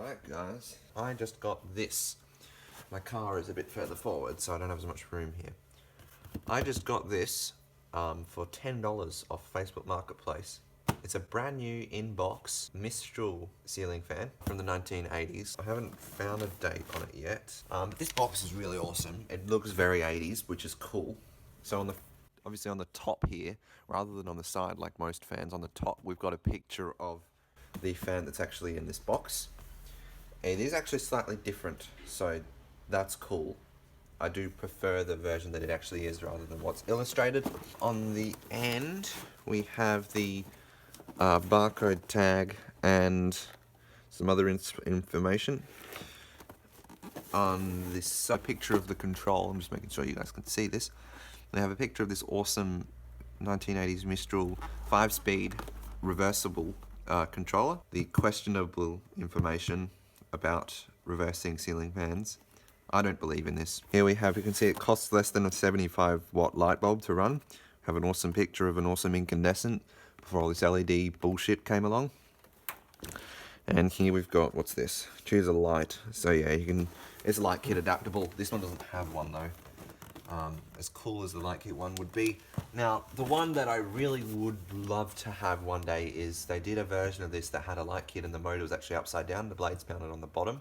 Alright guys, I just got this. My car is a bit further forward, so I don't have as much room here. I just got this for $10 off Facebook Marketplace. It's a brand new in-box Mistral ceiling fan from the 1980s. I haven't found a date on it yet. But this box is really awesome. It looks very 80s, which is cool. So obviously on the top here, rather than on the side like most fans, on the top we've got a picture of the fan that's actually in this box. It is actually slightly different, so that's cool. I do prefer the version that it actually is rather than what's illustrated. On the end, we have the barcode tag and some other information. On this picture of the control, I'm just making sure you guys can see this. They have a picture of this awesome 1980s Mistral 5-speed reversible controller. The questionable information about reversing ceiling fans. I don't believe in this. Here we have, you can see it costs less than a 75-watt light bulb to run. Have an awesome picture of an awesome incandescent before all this LED bullshit came along. And here we've got, what's this? Choose a light. So yeah, it's light kit adaptable. This one doesn't have one though. As cool as the light kit one would be. Now, the one that I really would love to have one day is, they did a version of this that had a light kit and the motor was actually upside down, the blades mounted on the bottom,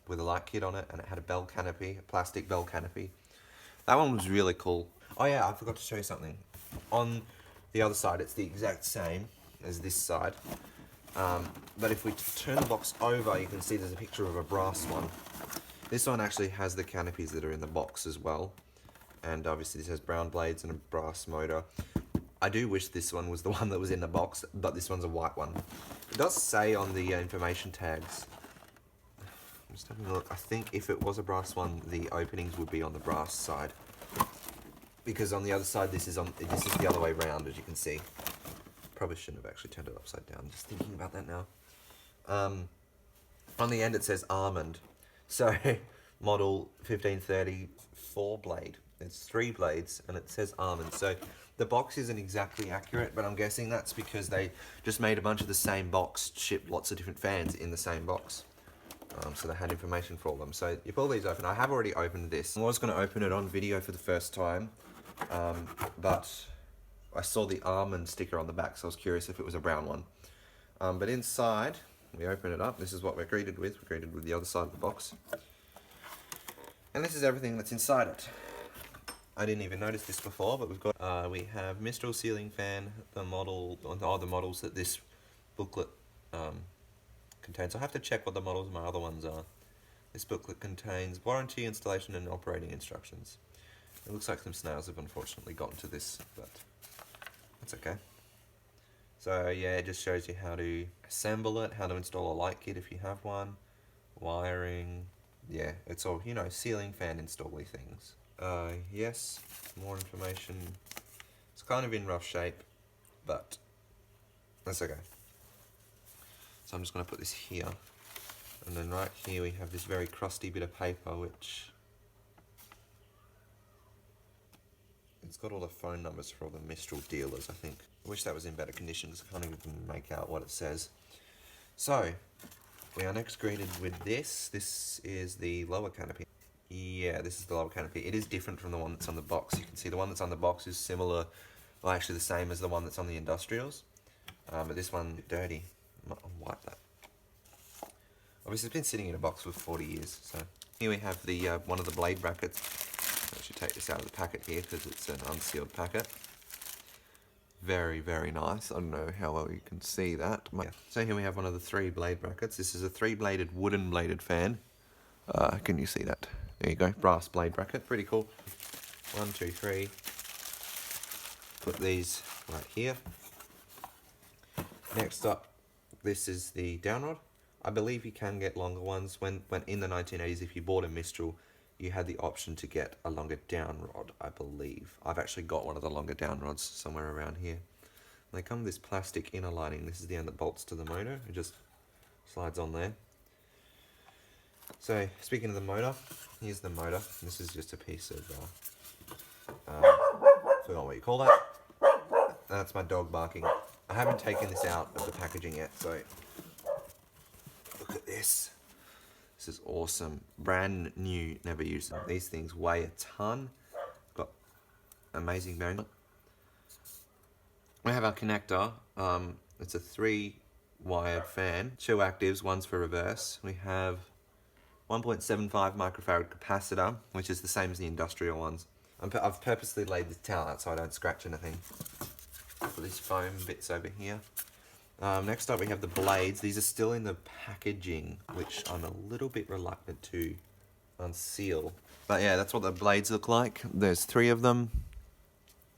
with a light kit on it, and it had a bell canopy, a plastic bell canopy. That one was really cool. Oh yeah, I forgot to show you something. On the other side, it's the exact same as this side. But if we turn the box over, you can see there's a picture of a brass one. This one actually has the canopies that are in the box as well. And obviously this has brown blades and a brass motor. I do wish this one was the one that was in the box, but this one's a white one. It does say on the information tags, I'm just having a look, I think if it was a brass one, the openings would be on the brass side. Because on the other side, this is the other way around, as you can see. Probably shouldn't have actually turned it upside down, just thinking about that now. On the end it says almond. So, model 1530 4-blade. It's 3 blades and it says almond. So the box isn't exactly accurate, but I'm guessing that's because they just made a bunch of the same box, shipped lots of different fans in the same box. So they had information for all them. So you pull these open. I have already opened this. I was going to open it on video for the first time, but I saw the almond sticker on the back, so I was curious if it was a brown one. But inside, we open it up. This is what we're greeted with. We're greeted with the other side of the box. And this is everything that's inside it. I didn't even notice this before, but we have Mistral ceiling fan, the models that this booklet contains. I'll have to check what the models of my other ones are. This booklet contains warranty, installation, and operating instructions. It looks like some snails have unfortunately gotten to this, but that's okay. So yeah, it just shows you how to assemble it, how to install a light kit if you have one, wiring, yeah, it's all, you know, ceiling fan install-y things. Yes, more information. It's kind of in rough shape, but that's okay. So I'm just going to put this here, and then right here we have this very crusty bit of paper, which it's got all the phone numbers for all the Mistral dealers, I think. I wish that was in better condition because I can't even make out what it says. So, we are next greeted with this. This is the lower canopy. Yeah, this is the lower canopy. It is different from the one that's on the box. You can see the one that's on the box is similar, well actually the same as the one that's on the industrials. But this one, dirty. I'll wipe that. Obviously it's been sitting in a box for 40 years. So here we have the one of the blade brackets. I should take this out of the packet here because it's an unsealed packet. Very, very nice. I don't know how well you can see that. Yeah. So here we have one of the 3 blade brackets. This is a 3-bladed, wooden bladed fan. Can you see that? There you go, brass blade bracket, pretty cool. 1, 2, 3. Put these right here. Next up, this is the downrod. I believe you can get longer ones. When in the 1980s, if you bought a Mistral, you had the option to get a longer down rod, I believe. I've actually got one of the longer down rods somewhere around here. They come with this plastic inner lining. This is the end that bolts to the motor. It just slides on there. So, speaking of the motor, here's the motor. This is just a piece of, forgot what you call that. That's my dog barking. I haven't taken this out of the packaging yet, so this. This is awesome. Brand new, never used them. These things weigh a ton. Got amazing bearing. We have our connector. It's a 3-wired fan. 2 actives, one's for reverse. We have 1.75 microfarad capacitor, which is the same as the industrial ones. I've purposely laid the towel out so I don't scratch anything. Put these foam bits over here. Next up we have the blades. These are still in the packaging, which I'm a little bit reluctant to unseal. But yeah, that's what the blades look like. There's 3 of them.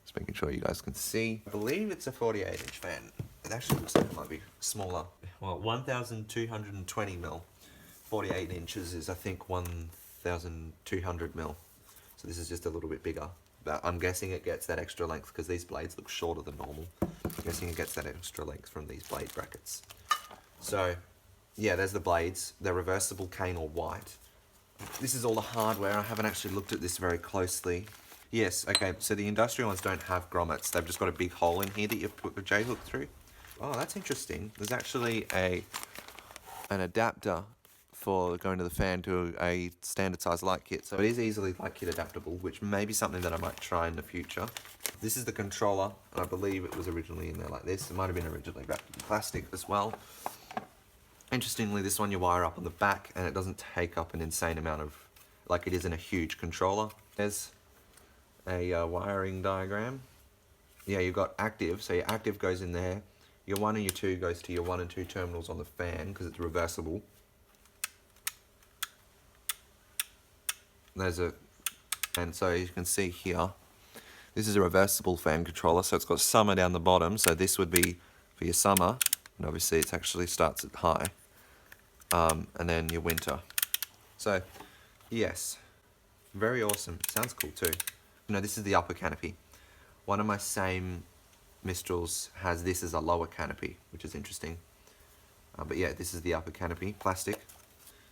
Just making sure you guys can see. I believe it's a 48-inch fan. It actually looks like it might be smaller. Well, 1,220 mil. 48 inches is, I think, 1,200 mil. So this is just a little bit bigger. But I'm guessing it gets that extra length because these blades look shorter than normal. I'm guessing it gets that extra length from these blade brackets. So, yeah, there's the blades. They're reversible cane or white. This is all the hardware. I haven't actually looked at this very closely. Yes, okay, so the industrial ones don't have grommets. They've just got a big hole in here that you put the J-hook through. Oh, that's interesting. There's actually an adapter for going to the fan to a standard size light kit. So it is easily light kit adaptable, which may be something that I might try in the future. This is the controller, and I believe it was originally in there like this. It might have been originally wrapped in plastic as well. Interestingly, this one you wire up on the back and it doesn't take up an insane amount of, like it isn't a huge controller. There's a wiring diagram. Yeah, you've got active, so your active goes in there. Your 1 and your 2 goes to your 1 and 2 terminals on the fan because it's reversible. And so you can see here, this is a reversible fan controller, so it's got summer down the bottom, so this would be for your summer, and obviously it actually starts at high, and then your winter. So, yes, very awesome. Sounds cool too. You know, this is the upper canopy. One of my same Mistrals has this as a lower canopy, which is interesting. But yeah, this is the upper canopy, plastic.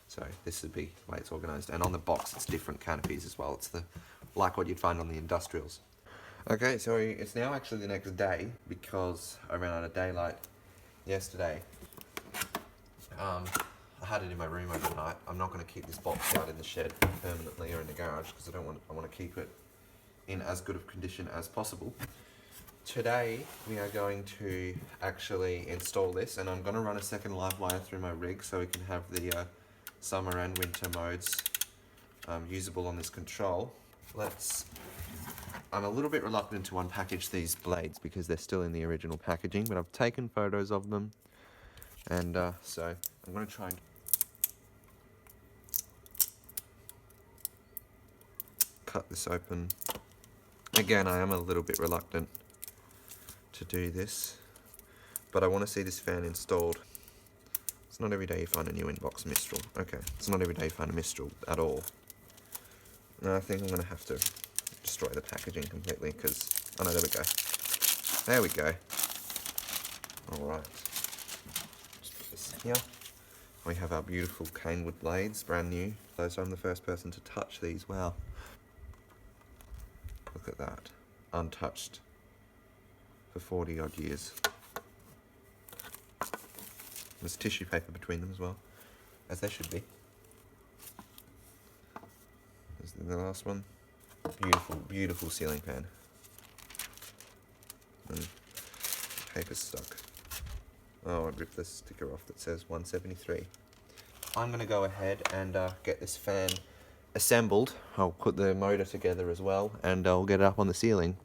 So this would be the way it's organised. And on the box, it's different canopies as well. It's like what you'd find on the industrials. Okay, so it's now actually the next day because I ran out of daylight yesterday. I had it in my room overnight. I'm not going to keep this box out in the shed permanently or in the garage because I want to keep it in as good of condition as possible. Today we are going to actually install this, and I'm going to run a second live wire through my rig so we can have the summer and winter modes usable on this control. I'm a little bit reluctant to unpackage these blades because they're still in the original packaging, but I've taken photos of them, and so I'm going to try and cut this open. Again, I am a little bit reluctant to do this, but I want to see this fan installed. It's not every day you find a new inbox Mistral. Okay, it's not every day you find a Mistral at all. No, I think I'm going to have to destroy the packaging completely because, oh no, there we go. There we go. Alright. Just put this here. We have our beautiful canewood blades, brand new. So I'm the first person to touch these. Wow. Look at that. Untouched for 40 odd years. There's tissue paper between them as well, as there should be. There's the last one. Beautiful, beautiful ceiling fan. And paper's stuck. Oh, I ripped the sticker off that says 173. I'm going to go ahead and get this fan assembled. I'll put the motor together as well, and I'll get it up on the ceiling.